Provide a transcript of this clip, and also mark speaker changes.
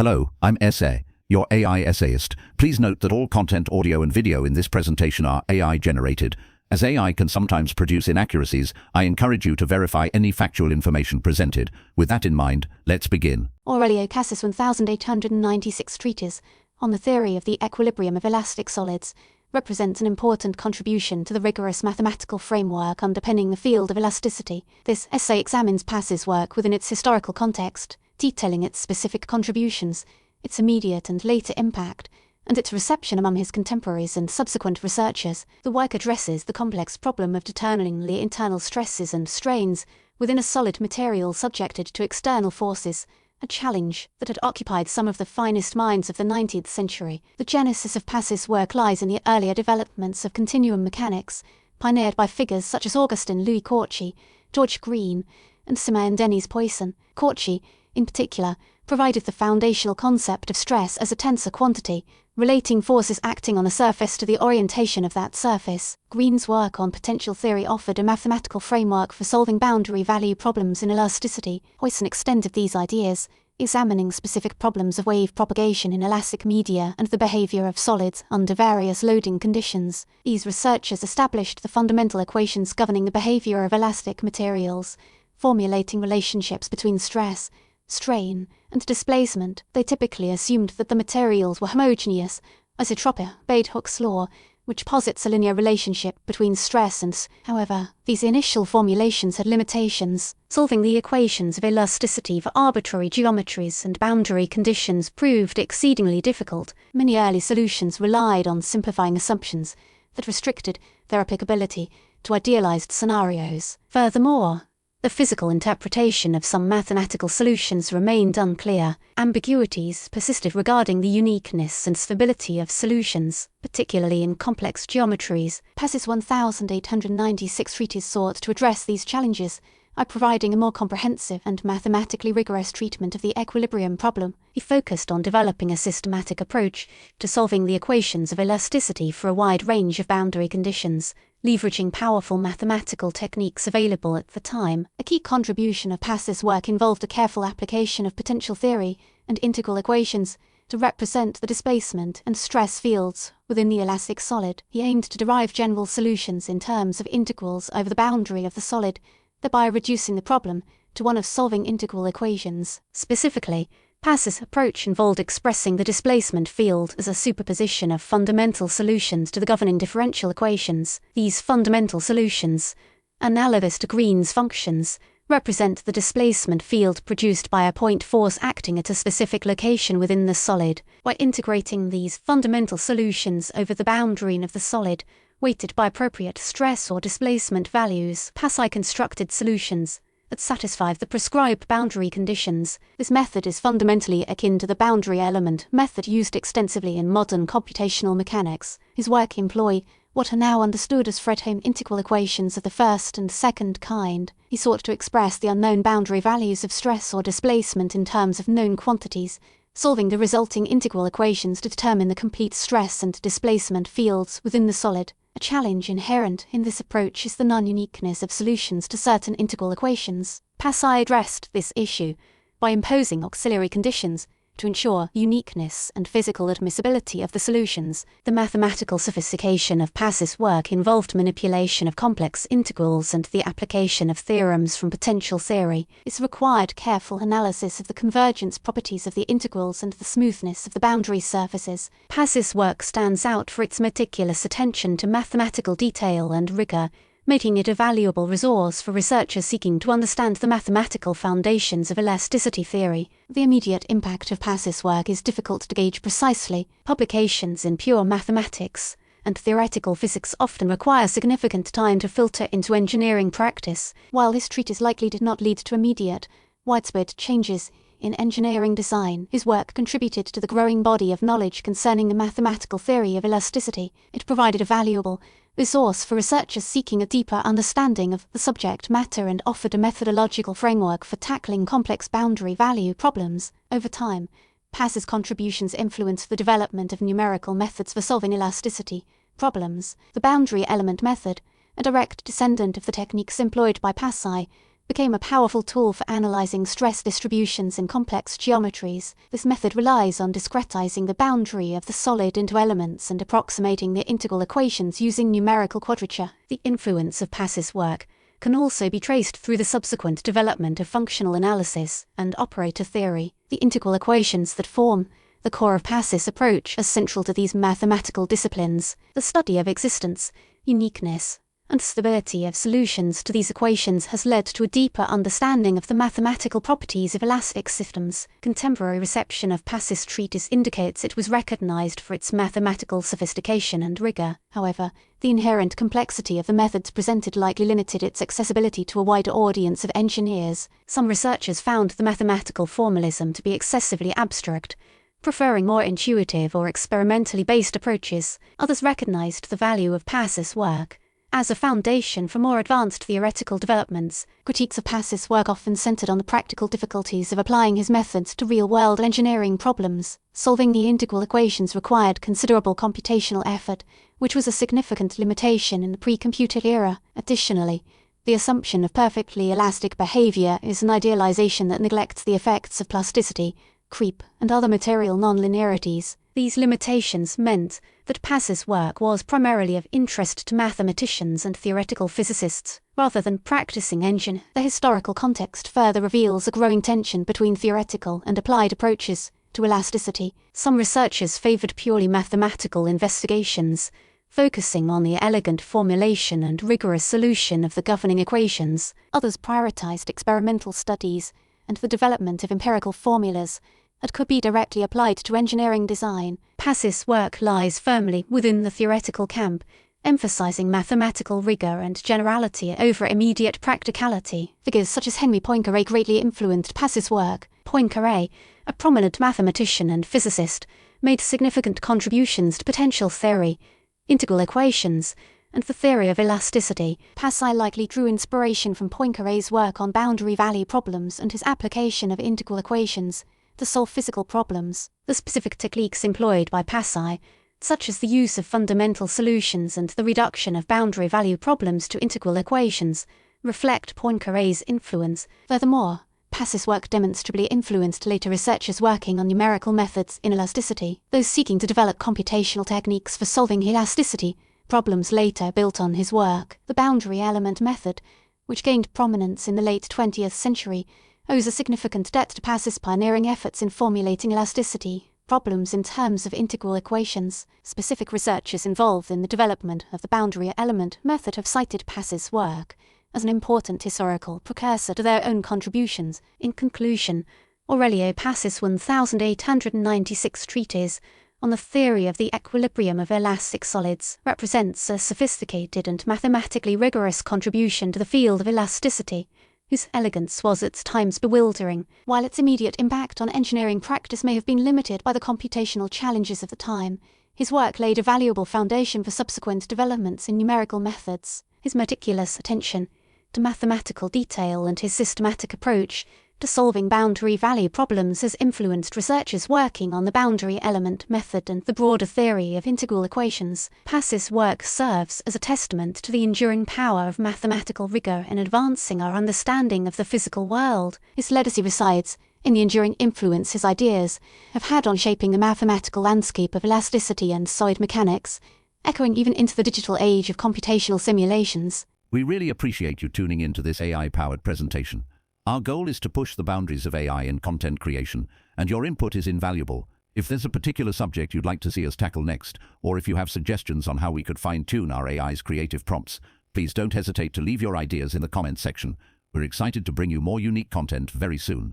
Speaker 1: Hello, I'm Essay, your AI essayist. Please note that all content, audio and video in this presentation are AI generated. As AI can sometimes produce inaccuracies, I encourage you to verify any factual information presented. With that in mind, let's begin.
Speaker 2: Aurelio Cassis 1896 treatise on the theory of the equilibrium of elastic solids represents an important contribution to the rigorous mathematical framework underpinning the field of elasticity. This essay examines Paci's work within its historical context, detailing its specific contributions, its immediate and later impact, and its reception among his contemporaries and subsequent researchers. The work addresses the complex problem of determining the internal stresses and strains within a solid material subjected to external forces, a challenge that had occupied some of the finest minds of the 19th century. The genesis of Paci's work lies in the earlier developments of continuum mechanics, pioneered by figures such as Augustin Louis Cauchy, George Green, and Simeon Denis Poisson. Cauchy, in particular, provided the foundational concept of stress as a tensor quantity, relating forces acting on a surface to the orientation of that surface. Green's work on potential theory offered a mathematical framework for solving boundary value problems in elasticity. Poisson extended these ideas, examining specific problems of wave propagation in elastic media and the behavior of solids under various loading conditions. These researchers established the fundamental equations governing the behavior of elastic materials, formulating relationships between stress, strain, and displacement. They typically assumed that the materials were homogeneous, isotropic, obeyed Hooke's law, which posits a linear relationship between stress and However, these initial formulations had limitations. Solving the equations of elasticity for arbitrary geometries and boundary conditions proved exceedingly difficult. Many early solutions relied on simplifying assumptions that restricted their applicability to idealized scenarios. Furthermore, the physical interpretation of some mathematical solutions remained unclear. Ambiguities persisted regarding the uniqueness and stability of solutions, particularly in complex geometries. Paci's 1896 treatise sought to address these challenges by providing a more comprehensive and mathematically rigorous treatment of the equilibrium problem. He focused on developing a systematic approach to solving the equations of elasticity for a wide range of boundary conditions, leveraging powerful mathematical techniques available at the time. A key contribution of Paci's work involved a careful application of potential theory and integral equations to represent the displacement and stress fields within the elastic solid. He aimed to derive general solutions in terms of integrals over the boundary of the solid, thereby reducing the problem to one of solving integral equations. Specifically, Paci's approach involved expressing the displacement field as a superposition of fundamental solutions to the governing differential equations. These fundamental solutions, analogous to Green's functions, represent the displacement field produced by a point force acting at a specific location within the solid. By integrating these fundamental solutions over the boundary of the solid, weighted by appropriate stress or displacement values, Paci constructed solutions that satisfy the prescribed boundary conditions. This method is fundamentally akin to the boundary element method used extensively in modern computational mechanics. His work employ what are now understood as Fredholm integral equations of the first and second kind. He sought to express the unknown boundary values of stress or displacement in terms of known quantities, solving the resulting integral equations to determine the complete stress and displacement fields within the solid. A challenge inherent in this approach is the non-uniqueness of solutions to certain integral equations. Paci addressed this issue by imposing auxiliary conditions to ensure uniqueness and physical admissibility of the solutions. The mathematical sophistication of Paci's work involved manipulation of complex integrals and the application of theorems from potential theory. This required careful analysis of the convergence properties of the integrals and the smoothness of the boundary surfaces. Paci's work stands out for its meticulous attention to mathematical detail and rigor, making it a valuable resource for researchers seeking to understand the mathematical foundations of elasticity theory. The immediate impact of Paci's work is difficult to gauge precisely. Publications in pure mathematics and theoretical physics often require significant time to filter into engineering practice. While his treatise likely did not lead to immediate, widespread changes in engineering design, his work contributed to the growing body of knowledge concerning the mathematical theory of elasticity. It provided a valuable resource for researchers seeking a deeper understanding of the subject matter and offered a methodological framework for tackling complex boundary value problems. Over time, Paci's contributions influenced the development of numerical methods for solving elasticity problems. The boundary element method, a direct descendant of the techniques employed by Paci, became a powerful tool for analyzing stress distributions in complex geometries. This method relies on discretizing the boundary of the solid into elements and approximating the integral equations using numerical quadrature. The influence of Paci's work can also be traced through the subsequent development of functional analysis and operator theory. The integral equations that form the core of Paci's approach are central to these mathematical disciplines. The study of existence, uniqueness, and stability of solutions to these equations has led to a deeper understanding of the mathematical properties of elastic systems. Contemporary reception of Paci's treatise indicates it was recognized for its mathematical sophistication and rigor. However, the inherent complexity of the methods presented likely limited its accessibility to a wider audience of engineers. Some researchers found the mathematical formalism to be excessively abstract, preferring more intuitive or experimentally based approaches. Others recognized the value of Paci's work as a foundation for more advanced theoretical developments. Critiques of Paci's work often centered on the practical difficulties of applying his methods to real-world engineering problems. Solving the integral equations required considerable computational effort, which was a significant limitation in the pre-computer era. Additionally, the assumption of perfectly elastic behavior is an idealization that neglects the effects of plasticity, creep, and other material nonlinearities. These limitations meant that Paci's work was primarily of interest to mathematicians and theoretical physicists, rather than practicing engineers. The historical context further reveals a growing tension between theoretical and applied approaches to elasticity. Some researchers favored purely mathematical investigations, focusing on the elegant formulation and rigorous solution of the governing equations. Others prioritized experimental studies and the development of empirical formulas that could be directly applied to engineering design. Paci's work lies firmly within the theoretical camp, emphasizing mathematical rigor and generality over immediate practicality. Figures such as Henri Poincaré greatly influenced Paci's work. Poincaré, a prominent mathematician and physicist, made significant contributions to potential theory, integral equations, and the theory of elasticity. Paci likely drew inspiration from Poincaré's work on boundary value problems and his application of integral equations to solve physical problems. The specific techniques employed by Paci, such as the use of fundamental solutions and the reduction of boundary value problems to integral equations, reflect Poincaré's influence. Furthermore, Paci's work demonstrably influenced later researchers working on numerical methods in elasticity. Those seeking to develop computational techniques for solving elasticity problems later built on his work. The boundary element method, which gained prominence in the late 20th century, owes a significant debt to Paci's pioneering efforts in formulating elasticity problems in terms of integral equations. Specific researchers involved in the development of the boundary element method have cited Paci's work as an important historical precursor to their own contributions. In conclusion, Aurelio Paci's 1896 treatise on the theory of the equilibrium of elastic solids represents a sophisticated and mathematically rigorous contribution to the field of elasticity, whose elegance was at times bewildering. While its immediate impact on engineering practice may have been limited by the computational challenges of the time, his work laid a valuable foundation for subsequent developments in numerical methods. His meticulous attention to mathematical detail and his systematic approach to solving boundary value problems has influenced researchers working on the boundary element method and the broader theory of integral equations. Paci's work serves as a testament to the enduring power of mathematical rigor in advancing our understanding of the physical world. His legacy resides in the enduring influence his ideas have had on shaping the mathematical landscape of elasticity and solid mechanics, echoing even into the digital age of computational simulations.
Speaker 1: We really appreciate you tuning into this AI-powered presentation. Our goal is to push the boundaries of AI in content creation, and your input is invaluable. If there's a particular subject you'd like to see us tackle next, or if you have suggestions on how we could fine-tune our AI's creative prompts, please don't hesitate to leave your ideas in the comments section. We're excited to bring you more unique content very soon.